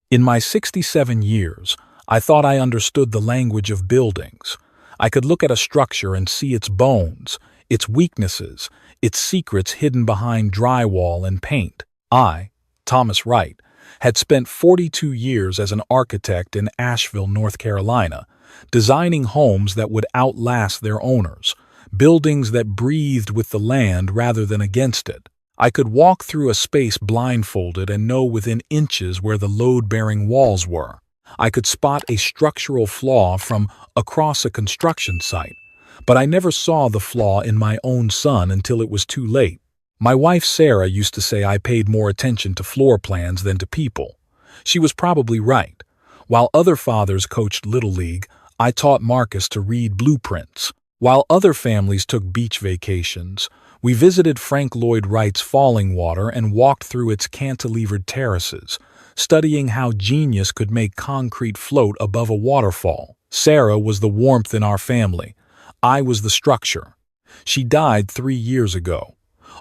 In my 67 years, I thought I understood the language of buildings. I could look at a structure and see its bones, its weaknesses, its secrets hidden behind drywall and paint. I, Thomas Wright, had spent 42 years as an architect in Asheville, North Carolina, designing homes that would outlast their owners, buildings that breathed with the land rather than against it. I could walk through a space blindfolded and know within inches where the load-bearing walls were. I could spot a structural flaw from across a construction site, but I never saw the flaw in my own son until it was too late. My wife Sarah used to say I paid more attention to floor plans than to people. She was probably right. While other fathers coached Little League, I taught Marcus to read blueprints. While other families took beach vacations, we visited Frank Lloyd Wright's Falling Water and walked through its cantilevered terraces, studying how genius could make concrete float above a waterfall. Sarah was the warmth in our family. I was the structure. She died 3 years ago.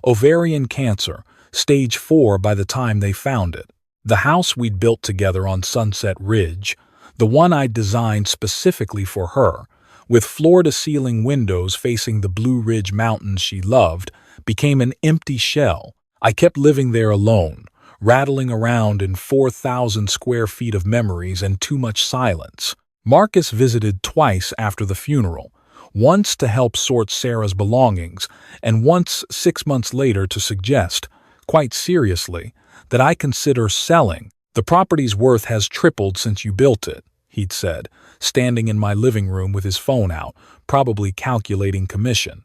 Ovarian cancer, stage 4 by the time they found it. The house we'd built together on Sunset Ridge, the one I'd designed specifically for her, with floor-to-ceiling windows facing the Blue Ridge Mountains she loved, became an empty shell. I kept living there alone, rattling around in 4,000 square feet of memories and too much silence. Marcus visited twice after the funeral, once to help sort Sarah's belongings, and once 6 months later to suggest, quite seriously, that I consider selling. "The property's worth has tripled since you built it," he'd said, standing in my living room with his phone out, probably calculating commission.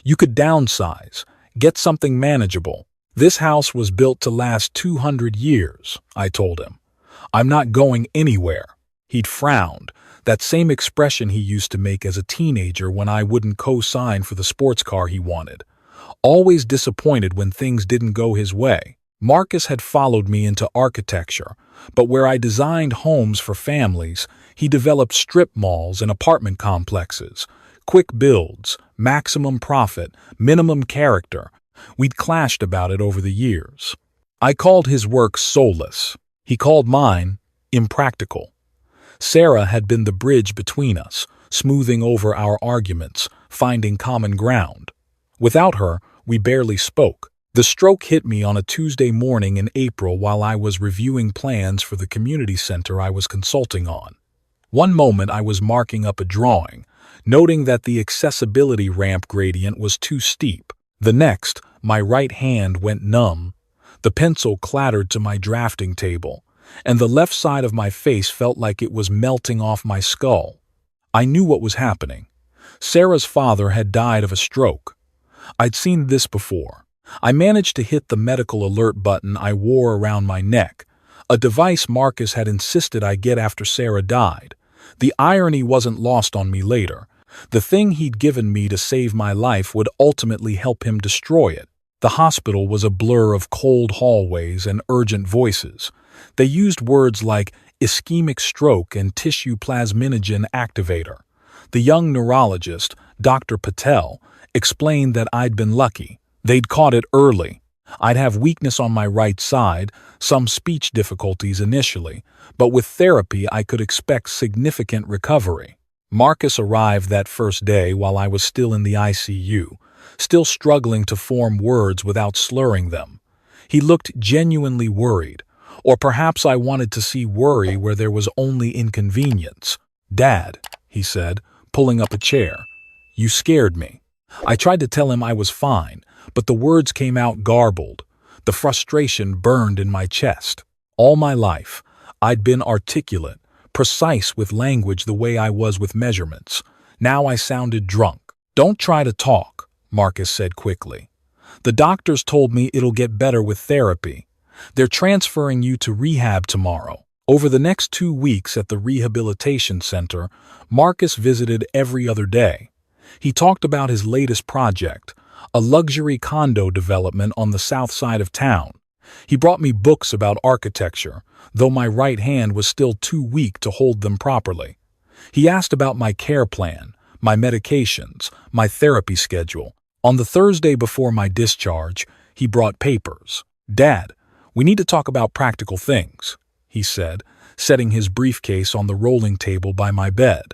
"You could downsize, get something manageable. This house was built to last 200 years, I told him. "I'm not going anywhere." He'd frowned, that same expression he used to make as a teenager when I wouldn't co-sign for the sports car he wanted. Always disappointed when things didn't go his way. Marcus had followed me into architecture, but where I designed homes for families, he developed strip malls and apartment complexes. Quick builds, maximum profit, minimum character. We'd clashed about it over the years. I called his work soulless. He called mine impractical. Sarah had been the bridge between us, smoothing over our arguments, finding common ground. Without her, we barely spoke. The stroke hit me on a Tuesday morning in April while I was reviewing plans for the community center I was consulting on. One moment I was marking up a drawing, noting that the accessibility ramp gradient was too steep. The next, my right hand went numb. The pencil clattered to my drafting table, and the left side of my face felt like it was melting off my skull. I knew what was happening. Sarah's father had died of a stroke. I'd seen this before. I managed to hit the medical alert button I wore around my neck, a device Marcus had insisted I get after Sarah died. The irony wasn't lost on me later. The thing he'd given me to save my life would ultimately help him destroy it. The hospital was a blur of cold hallways and urgent voices. They used words like ischemic stroke and tissue plasminogen activator. The young neurologist, Dr. Patel, explained that I'd been lucky. They'd caught it early. I'd have weakness on my right side, some speech difficulties initially, but with therapy I could expect significant recovery. Marcus arrived that first day while I was still in the ICU, still struggling to form words without slurring them. He looked genuinely worried, or perhaps I wanted to see worry where there was only inconvenience. "Dad," he said, pulling up a chair, "you scared me." I tried to tell him I was fine, but the words came out garbled. The frustration burned in my chest. All my life, I'd been articulate, precise with language the way I was with measurements. Now I sounded drunk. "Don't try to talk," Marcus said quickly. "The doctors told me it'll get better with therapy. They're transferring you to rehab tomorrow." Over the next 2 weeks at the rehabilitation center, Marcus visited every other day. He talked about his latest project, a luxury condo development on the south side of town. He brought me books about architecture, though my right hand was still too weak to hold them properly. He asked about my care plan, my medications, my therapy schedule. On the Thursday before my discharge, he brought papers. "Dad, we need to talk about practical things," he said, setting his briefcase on the rolling table by my bed.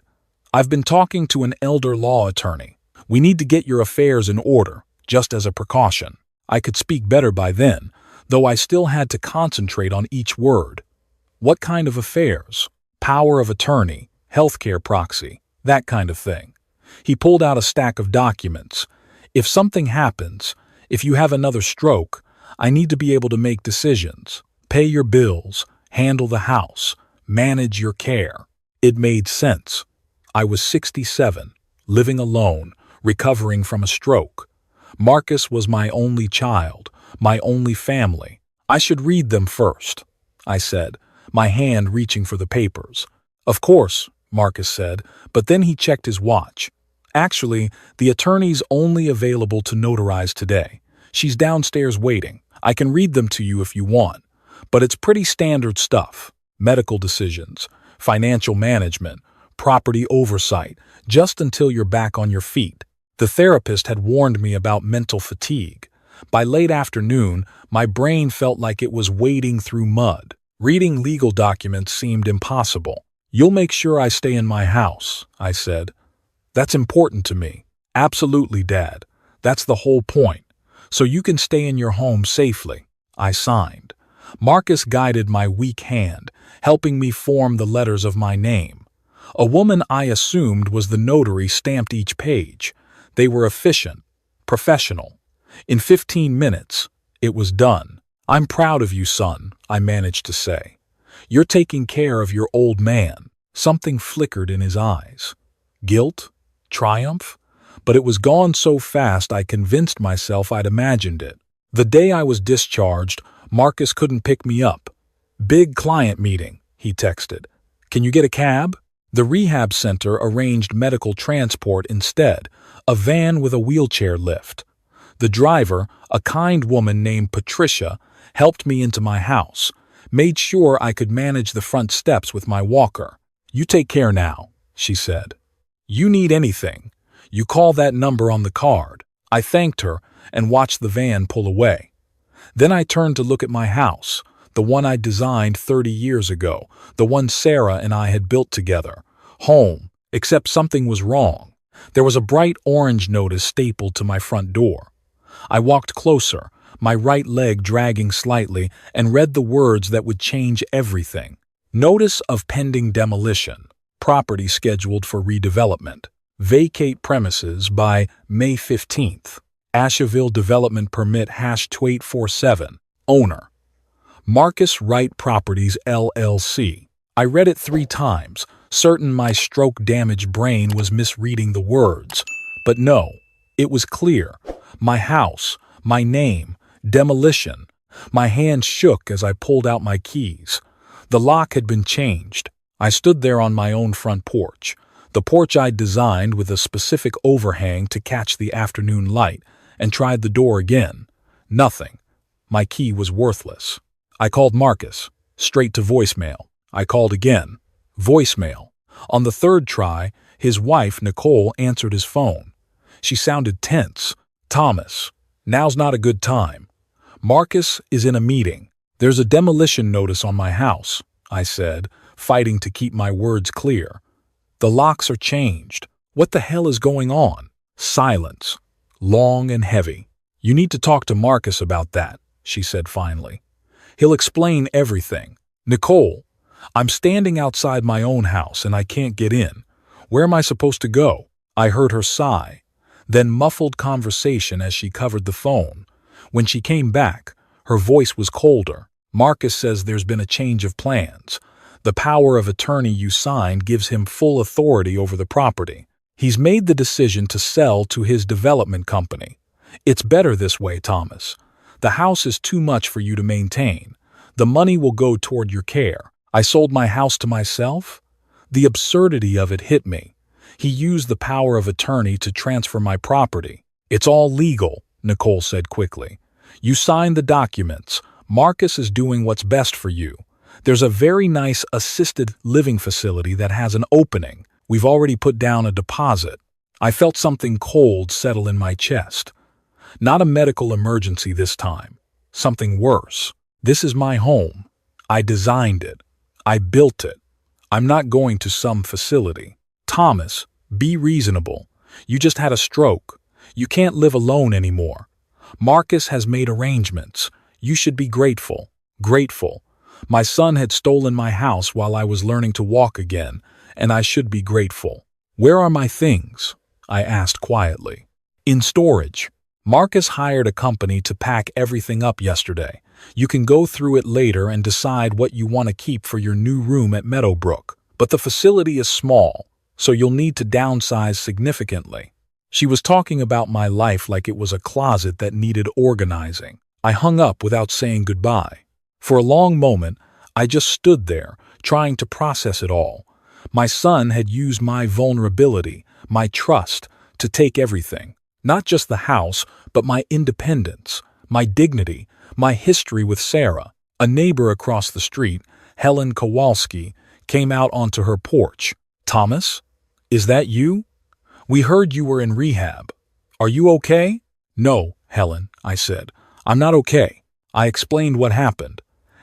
"I've been talking to an elder law attorney. We need to get your affairs in order, just as a precaution." I could speak better by then, though I still had to concentrate on each word. What kind of affairs? Power of attorney, healthcare proxy, that kind of thing. He pulled out a stack of documents. "If something happens, if you have another stroke, I need to be able to make decisions, pay your bills, handle the house, manage your care." It made sense. I was 67, living alone, recovering from a stroke. Marcus was my only child, my only family. "I should read them first," I said, my hand reaching for the papers. "Of course," Marcus said, but then he checked his watch. "Actually, the attorney's only available to notarize today. She's downstairs waiting. I can read them to you if you want. But it's pretty standard stuff. Medical decisions, financial management, property oversight, just until you're back on your feet." The therapist had warned me about mental fatigue. By late afternoon, my brain felt like it was wading through mud. Reading legal documents seemed impossible. "You'll make sure I stay in my house," I said. "That's important to me." "Absolutely, Dad. That's the whole point. So you can stay in your home safely." I signed. Marcus guided my weak hand, helping me form the letters of my name. A woman I assumed was the notary stamped each page. They were efficient, professional. In 15 minutes, it was done. "I'm proud of you, son," I managed to say. "You're taking care of your old man." Something flickered in his eyes. Guilt? Triumph? But it was gone so fast I convinced myself I'd imagined it. The day I was discharged, Marcus couldn't pick me up. "Big client meeting," he texted. "Can you get a cab?" The rehab center arranged medical transport instead, a van with a wheelchair lift. The driver, a kind woman named Patricia, helped me into my house, made sure I could manage the front steps with my walker. "You take care now," she said. "You need anything, you call that number on the card." I thanked her and watched the van pull away. Then I turned to look at my house, the one I designed 30 years ago, the one Sarah and I had built together. Home, except something was wrong. There was a bright orange notice stapled to my front door. I walked closer, my right leg dragging slightly, and read the words that would change everything. "Notice of pending demolition. Property scheduled for redevelopment. Vacate premises by May 15th. Asheville Development Permit #2847. Owner. Marcus Wright Properties, LLC." I read it 3 times, certain my stroke-damaged brain was misreading the words. But no, it was clear. My house, my name, demolition. My hand shook as I pulled out my keys. The lock had been changed. I stood there on my own front porch, the porch I'd designed with a specific overhang to catch the afternoon light, and tried the door again. Nothing. My key was worthless. I called Marcus, straight to voicemail. I called again. Voicemail. On the 3rd try, his wife, Nicole, answered his phone. She sounded tense. "Thomas, now's not a good time. Marcus is in a meeting. There's a demolition notice on my house," I said, fighting to keep my words clear. "The locks are changed. What the hell is going on?" Silence. Long and heavy. "You need to talk to Marcus about that," she said finally. "He'll explain everything." "Nicole, I'm standing outside my own house and I can't get in. Where am I supposed to go?" I heard her sigh, then muffled conversation as she covered the phone. When she came back, her voice was colder. "Marcus says there's been a change of plans. The power of attorney you signed gives him full authority over the property. He's made the decision to sell to his development company. It's better this way, Thomas. The house is too much for you to maintain. The money will go toward your care." I sold my house to myself? The absurdity of it hit me. He used the power of attorney to transfer my property. "It's all legal," Nicole said quickly. "You signed the documents. Marcus is doing what's best for you. There's a very nice assisted living facility that has an opening. We've already put down a deposit." I felt something cold settle in my chest. Not a medical emergency this time. Something worse. This is my home. I designed it. I built it. I'm not going to some facility. Thomas, be reasonable. You just had a stroke. You can't live alone anymore. Marcus has made arrangements. You should be grateful. Grateful. My son had stolen my house while I was learning to walk again, and I should be grateful. Where are my things? I asked quietly. In storage. Marcus hired a company to pack everything up yesterday. You can go through it later and decide what you want to keep for your new room at Meadowbrook. But the facility is small, so you'll need to downsize significantly. She was talking about my life like it was a closet that needed organizing. I hung up without saying goodbye. For a long moment, I just stood there, trying to process it all. My son had used my vulnerability, my trust, to take everything. Not just the house, but my independence, my dignity, my history with Sarah. A neighbor across the street, Helen Kowalski, came out onto her porch. Thomas? Is that you? We heard you were in rehab. Are you okay? No, Helen, I said. I'm not okay. I explained what happened.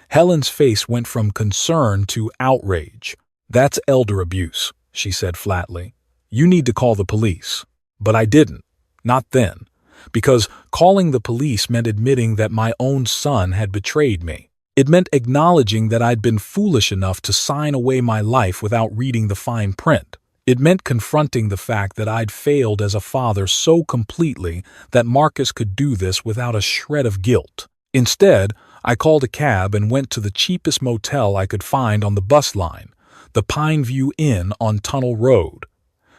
Helen's face went from concern to outrage. That's elder abuse, she said flatly. You need to call the police. But I didn't. Not then. Because calling the police meant admitting that my own son had betrayed me. It meant acknowledging that I'd been foolish enough to sign away my life without reading the fine print. It meant confronting the fact that I'd failed as a father so completely that Marcus could do this without a shred of guilt. Instead, I called a cab and went to the cheapest motel I could find on the bus line, the Pineview Inn on Tunnel Road.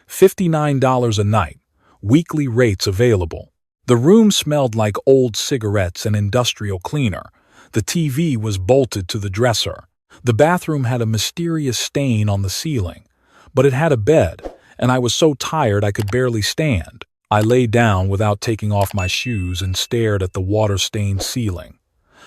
$59 a night, weekly rates available. The room smelled like old cigarettes and industrial cleaner. The TV was bolted to the dresser. The bathroom had a mysterious stain on the ceiling. But it had a bed, and I was so tired I could barely stand. I lay down without taking off my shoes and stared at the water-stained ceiling.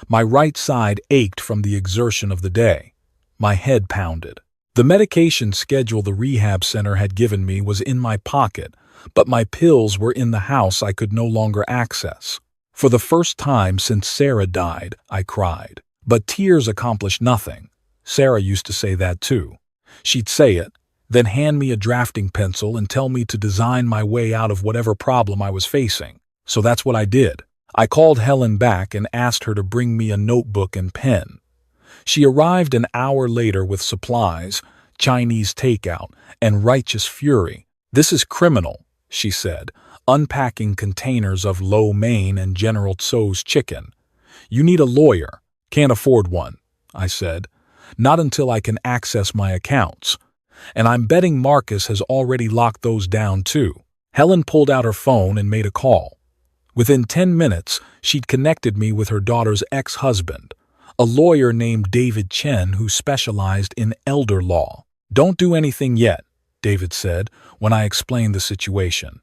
My right side ached from the exertion of the day. My head pounded. The medication schedule the rehab center had given me was in my pocket, but my pills were in the house I could no longer access. For the first time since Sarah died, I cried. But tears accomplish nothing. Sarah used to say that too. She'd say it, then hand me a drafting pencil and tell me to design my way out of whatever problem I was facing. So that's what I did. I called Helen back and asked her to bring me a notebook and pen. She arrived an hour later with supplies, Chinese takeout, and righteous fury. This is criminal, she said, unpacking containers of lo mein and General Tso's chicken. You need a lawyer. Can't afford one, I said. Not until I can access my accounts. And I'm betting Marcus has already locked those down too. Helen pulled out her phone and made a call. Within 10 minutes, she'd connected me with her daughter's ex-husband, a lawyer named David Chen who specialized in elder law. Don't do anything yet, David said when I explained the situation.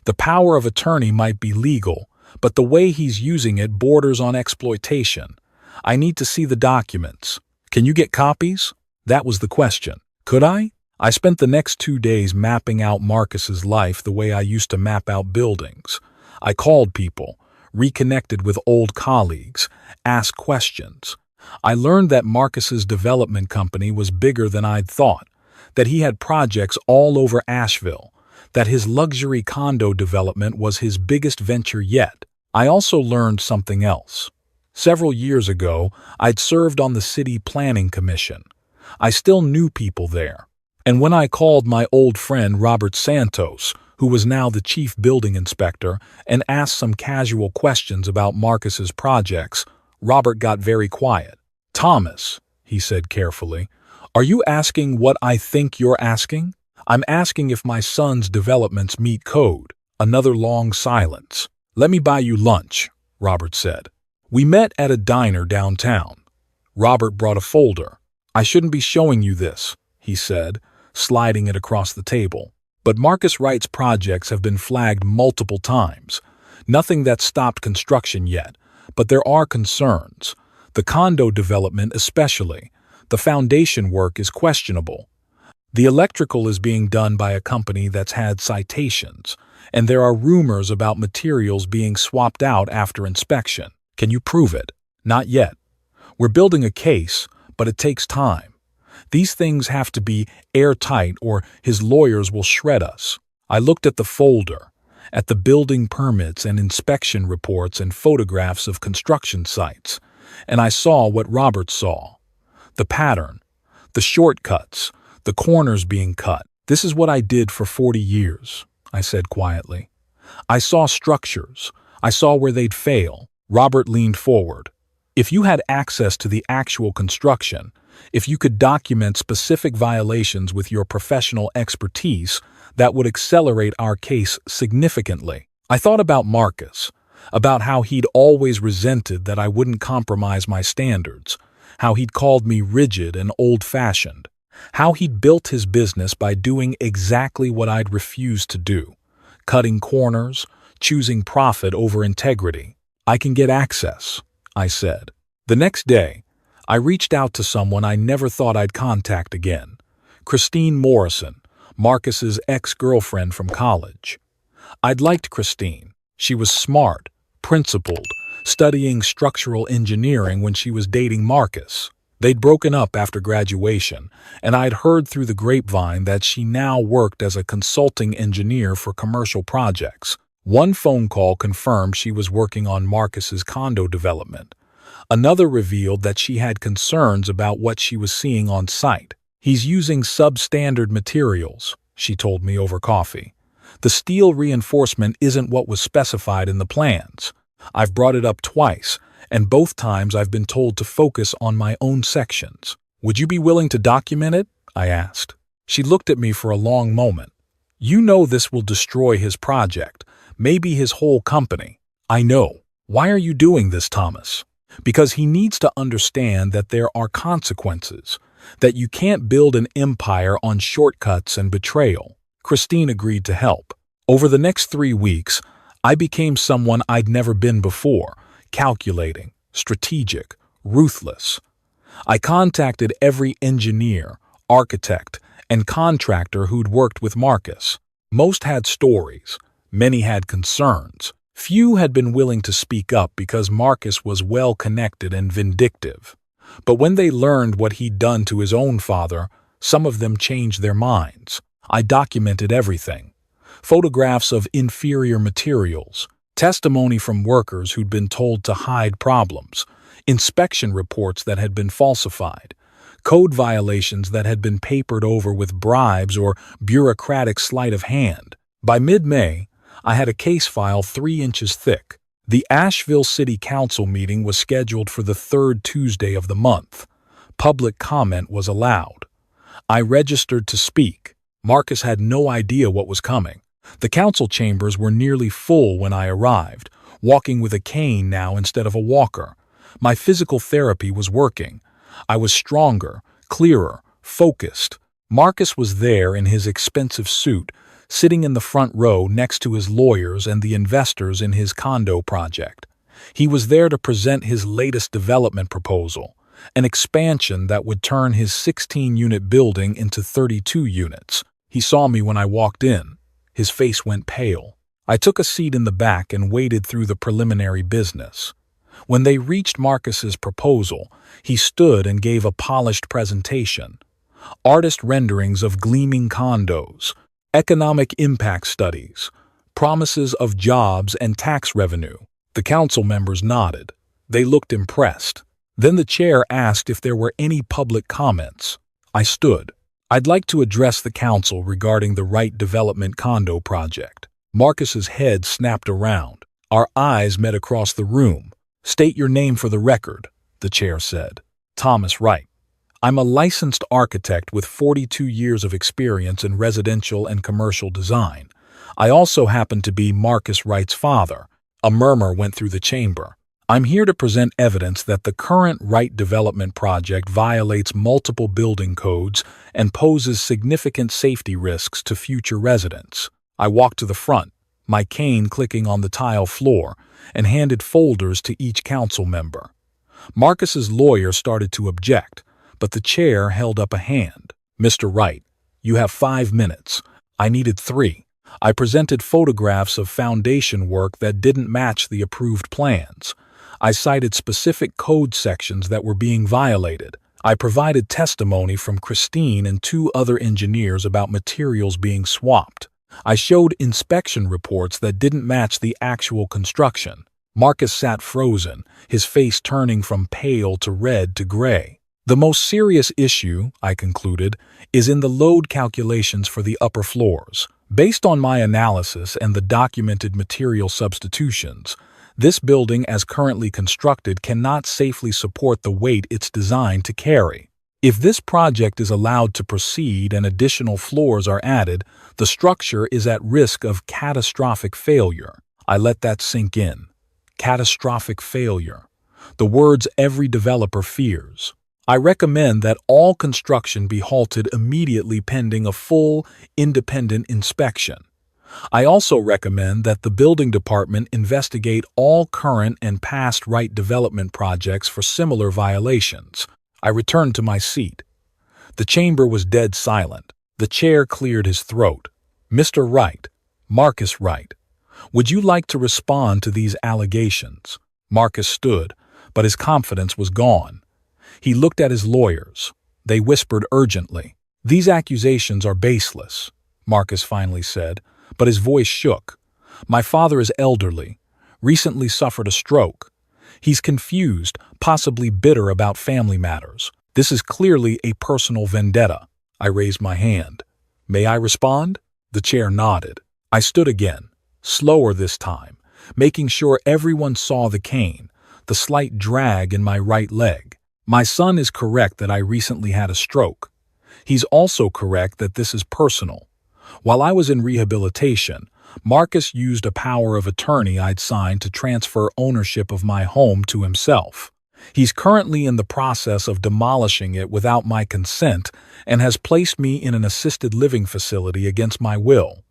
The power of attorney might be legal, but the way he's using it borders on exploitation. I need to see the documents. Can you get copies? That was the question. Could I? I spent the next 2 days mapping out Marcus's life the way I used to map out buildings. I called people, reconnected with old colleagues, asked questions. I learned that Marcus's development company was bigger than I'd thought, that he had projects all over Asheville, that his luxury condo development was his biggest venture yet. I also learned something else. Several years ago, I'd served on the City Planning Commission. I still knew people there. And when I called my old friend Robert Santos, who was now the chief building inspector, and asked some casual questions about Marcus's projects, Robert got very quiet. Thomas, he said carefully, are you asking what I think you're asking? I'm asking if my son's developments meet code. Another long silence. Let me buy you lunch, Robert said. We met at a diner downtown. Robert brought a folder. I shouldn't be showing you this, he said, sliding it across the table. But Marcus Wright's projects have been flagged multiple times. Nothing that's stopped construction yet, but there are concerns. The condo development especially. The foundation work is questionable. The electrical is being done by a company that's had citations, and there are rumors about materials being swapped out after inspection. Can you prove it? Not yet. We're building a case, but it takes time. These things have to be airtight or his lawyers will shred us. I looked at the folder, at the building permits and inspection reports and photographs of construction sites, and I saw what Robert saw. The pattern, the shortcuts, the corners being cut. This is what I did for 40 years, I said quietly. I saw structures. I saw where they'd fail. Robert leaned forward. If you had access to the actual construction, if you could document specific violations with your professional expertise, that would accelerate our case significantly. I thought about Marcus, about how he'd always resented that I wouldn't compromise my standards, how he'd called me rigid and old-fashioned, how he'd built his business by doing exactly what I'd refused to do, cutting corners, choosing profit over integrity. I can get access, I said. The next day, I reached out to someone I never thought I'd contact again, Christine Morrison, Marcus's ex-girlfriend from college. I'd liked Christine. She was smart, principled, studying structural engineering when she was dating Marcus. They'd broken up after graduation, and I'd heard through the grapevine that she now worked as a consulting engineer for commercial projects. One phone call confirmed she was working on Marcus's condo development. Another revealed that she had concerns about what she was seeing on site. He's using substandard materials, she told me over coffee. The steel reinforcement isn't what was specified in the plans. I've brought it up twice, and both times I've been told to focus on my own sections. Would you be willing to document it? I asked. She looked at me for a long moment. You know this will destroy his project, maybe his whole company. I know. Why are you doing this, Thomas? Because he needs to understand that there are consequences, that you can't build an empire on shortcuts and betrayal. Christine agreed to help. Over the next 3 weeks, I became someone I'd never been before, calculating, strategic, ruthless. I contacted every engineer, architect, and contractor who'd worked with Marcus. Most had stories, many had concerns. Few had been willing to speak up because Marcus was well-connected and vindictive. But when they learned what he'd done to his own father, some of them changed their minds. I documented everything. Photographs of inferior materials, testimony from workers who'd been told to hide problems, inspection reports that had been falsified, code violations that had been papered over with bribes or bureaucratic sleight of hand. By mid-May, I had a case file 3 inches thick. The Asheville City Council meeting was scheduled for the 3rd Tuesday of the month. Public comment was allowed. I registered to speak. Marcus had no idea what was coming. The council chambers were nearly full when I arrived, walking with a cane now instead of a walker. My physical therapy was working. I was stronger, clearer, focused. Marcus was there in his expensive suit, sitting in the front row next to his lawyers and the investors in his condo project. He was there to present his latest development proposal, an expansion that would turn his 16-unit building into 32 units. He saw me when I walked in. His face went pale. I took a seat in the back and waded through the preliminary business. When they reached Marcus's proposal, he stood and gave a polished presentation. Artist renderings of gleaming condos, economic impact studies, promises of jobs and tax revenue. The council members nodded. They looked impressed. Then the chair asked if there were any public comments. I stood. I'd like to address the council regarding the Wright Development condo project. Marcus's head snapped around. Our eyes met across the room. State your name for the record, the chair said. Thomas Wright. I'm a licensed architect with 42 years of experience in residential and commercial design. I also happen to be Marcus Wright's father. A murmur went through the chamber. I'm here to present evidence that the current Wright Development project violates multiple building codes and poses significant safety risks to future residents. I walked to the front, my cane clicking on the tile floor, and handed folders to each council member. Marcus's lawyer started to object, but the chair held up a hand. Mr. Wright, you have 5 minutes. I needed 3. I presented photographs of foundation work that didn't match the approved plans. I cited specific code sections that were being violated. I provided testimony from Christine and two other engineers about materials being swapped. I showed inspection reports that didn't match the actual construction. Marcus sat frozen, his face turning from pale to red to gray. The most serious issue, I concluded, is in the load calculations for the upper floors. Based on my analysis and the documented material substitutions, this building as currently constructed cannot safely support the weight it's designed to carry. If this project is allowed to proceed and additional floors are added, the structure is at risk of catastrophic failure. I let that sink in. Catastrophic failure. The words every developer fears. I recommend that all construction be halted immediately pending a full, independent inspection. I also recommend that the building department investigate all current and past right development projects for similar violations. I returned to my seat. The chamber was dead silent. The chair cleared his throat. Mr. Wright, Marcus Wright, would you like to respond to these allegations? Marcus stood, but his confidence was gone. He looked at his lawyers. They whispered urgently. These accusations are baseless, Marcus finally said, but his voice shook. My father is elderly, recently suffered a stroke. He's confused, possibly bitter about family matters. This is clearly a personal vendetta. I raised my hand. May I respond? The chair nodded. I stood again, slower this time, making sure everyone saw the cane, the slight drag in my right leg. My son is correct that I recently had a stroke. He's also correct that this is personal. While I was in rehabilitation, Marcus used a power of attorney I'd signed to transfer ownership of my home to himself. He's currently in the process of demolishing it without my consent and has placed me in an assisted living facility against my will.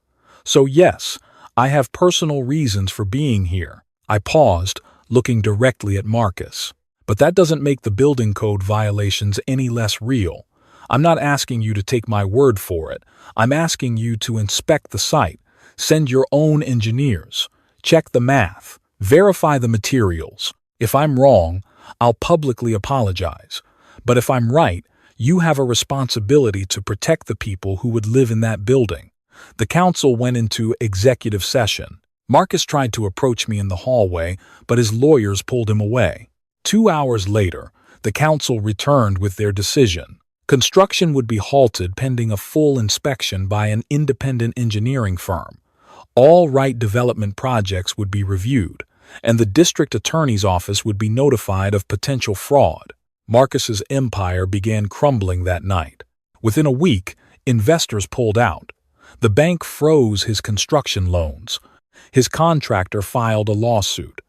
So yes, I have personal reasons for being here. I paused, looking directly at Marcus. But that doesn't make the building code violations any less real. I'm not asking you to take my word for it. I'm asking you to inspect the site, send your own engineers, check the math, verify the materials. If I'm wrong, I'll publicly apologize. But if I'm right, you have a responsibility to protect the people who would live in that building. The council went into executive session. Marcus tried to approach me in the hallway, but his lawyers pulled him away. 2 hours later, the council returned with their decision. Construction would be halted pending a full inspection by an independent engineering firm. All right development projects would be reviewed, and the district attorney's office would be notified of potential fraud. Marcus's empire began crumbling that night. Within a week, investors pulled out. The bank froze his construction loans. His contractor filed a lawsuit.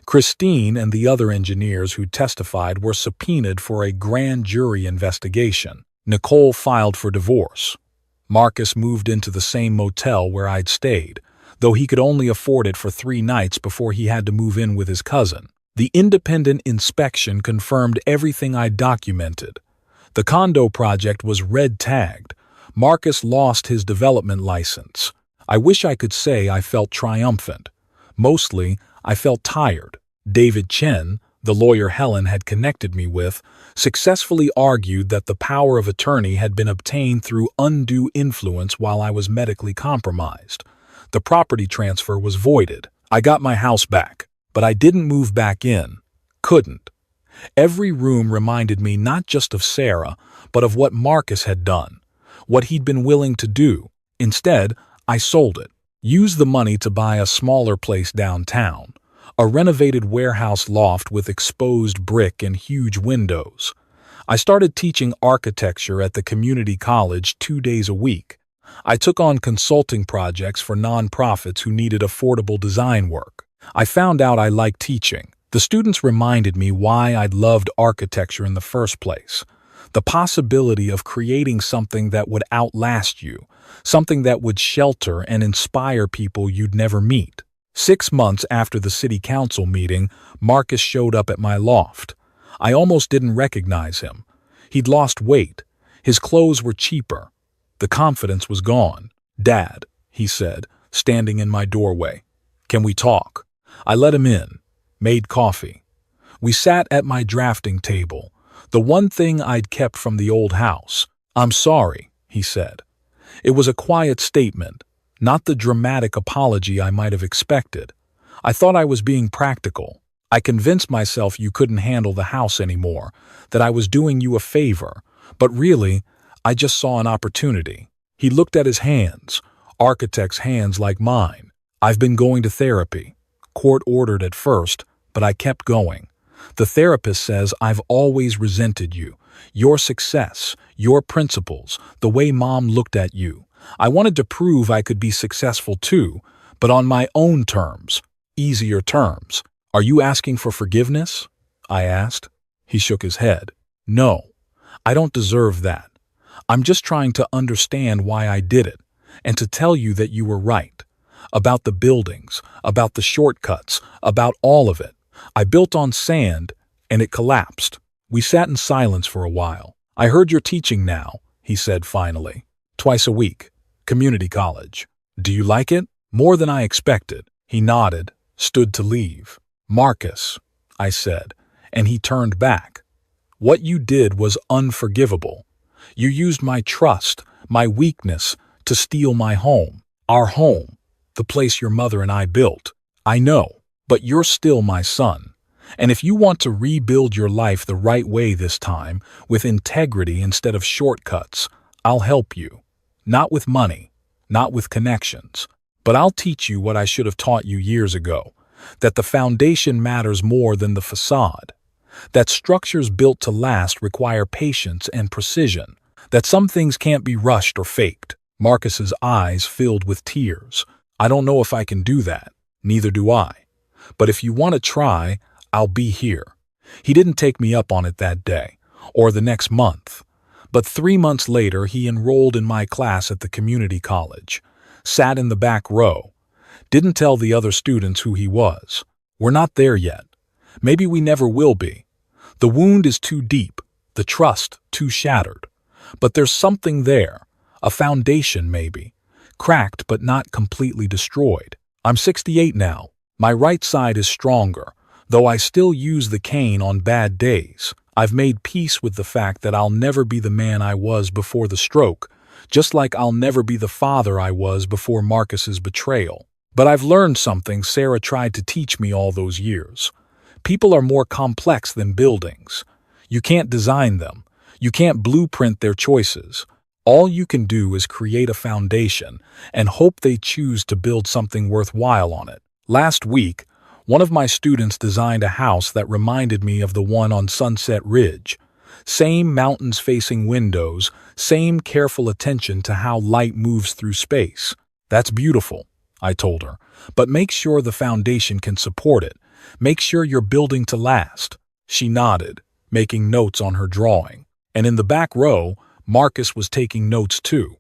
Christine and the other engineers who testified were subpoenaed for a grand jury investigation. Nicole filed for divorce. Marcus moved into the same motel where I'd stayed, though he could only afford it for 3 nights before he had to move in with his cousin. The independent inspection confirmed everything I'd documented. The condo project was red-tagged. Marcus lost his development license. I wish I could say I felt triumphant. Mostly, I felt tired. David Chen, the lawyer Helen had connected me with, successfully argued that the power of attorney had been obtained through undue influence while I was medically compromised. The property transfer was voided. I got my house back, but I didn't move back in. Couldn't. Every room reminded me not just of Sarah, but of what Marcus had done, what he'd been willing to do. Instead, I sold it. Used the money to buy a smaller place downtown, a renovated warehouse loft with exposed brick and huge windows. I started teaching architecture at the community college 2 days a week. I took on consulting projects for nonprofits who needed affordable design work. I found out I liked teaching. The students reminded me why I'd loved architecture in the first place. The possibility of creating something that would outlast you, something that would shelter and inspire people you'd never meet. 6 months after the city council meeting, Marcus showed up at my loft. I almost didn't recognize him. He'd lost weight. His clothes were cheaper. The confidence was gone. "Dad," he said, standing in my doorway. "Can we talk?" I let him in, made coffee. We sat at my drafting table, The one thing I'd kept from the old house. "I'm sorry," he said. It was a quiet statement, not the dramatic apology I might have expected. I thought I was being practical. I convinced myself you couldn't handle the house anymore, that I was doing you a favor, but really, I just saw an opportunity. He looked at his hands, architect's hands like mine. "I've been going to therapy. Court-ordered at first, but I kept going. The therapist says I've always resented you, your success, your principles, the way Mom looked at you. I wanted to prove I could be successful too, but on my own terms, easier terms. Are you asking for forgiveness?" I asked. He shook his head. "No, I don't deserve that. I'm just trying to understand why I did it, and to tell you that you were right. About the buildings, about the shortcuts, about all of it. I built on sand, and it collapsed." We sat in silence for a while. "I heard you're teaching now," he said finally. "Twice a week. Community college. Do you like it?" "More than I expected." He nodded, stood to leave. "Marcus," I said, and he turned back. "What you did was unforgivable. You used my trust, my weakness, to steal my home. Our home. The place your mother and I built. I know, but you're still my son. And if you want to rebuild your life the right way this time, with integrity instead of shortcuts, I'll help you. Not with money, not with connections, but I'll teach you what I should have taught you years ago, that the foundation matters more than the facade, that structures built to last require patience and precision, that some things can't be rushed or faked." Marcus's eyes filled with tears. "I don't know if I can do that. Neither do I. But if you want to try, I'll be here." He didn't take me up on it that day, or the next month. But 3 months later, he enrolled in my class at the community college, sat in the back row, didn't tell the other students who he was. We're not there yet. Maybe we never will be. The wound is too deep, the trust too shattered. But there's something there, a foundation maybe, cracked but not completely destroyed. I'm 68 now. My right side is stronger, though I still use the cane on bad days. I've made peace with the fact that I'll never be the man I was before the stroke, just like I'll never be the father I was before Marcus's betrayal. But I've learned something Sarah tried to teach me all those years. People are more complex than buildings. You can't design them. You can't blueprint their choices. All you can do is create a foundation and hope they choose to build something worthwhile on it. Last week, one of my students designed a house that reminded me of the one on Sunset Ridge. Same mountains-facing windows, same careful attention to how light moves through space. "That's beautiful," I told her, "but make sure the foundation can support it. Make sure you're building to last." She nodded, making notes on her drawing. And in the back row, Marcus was taking notes too.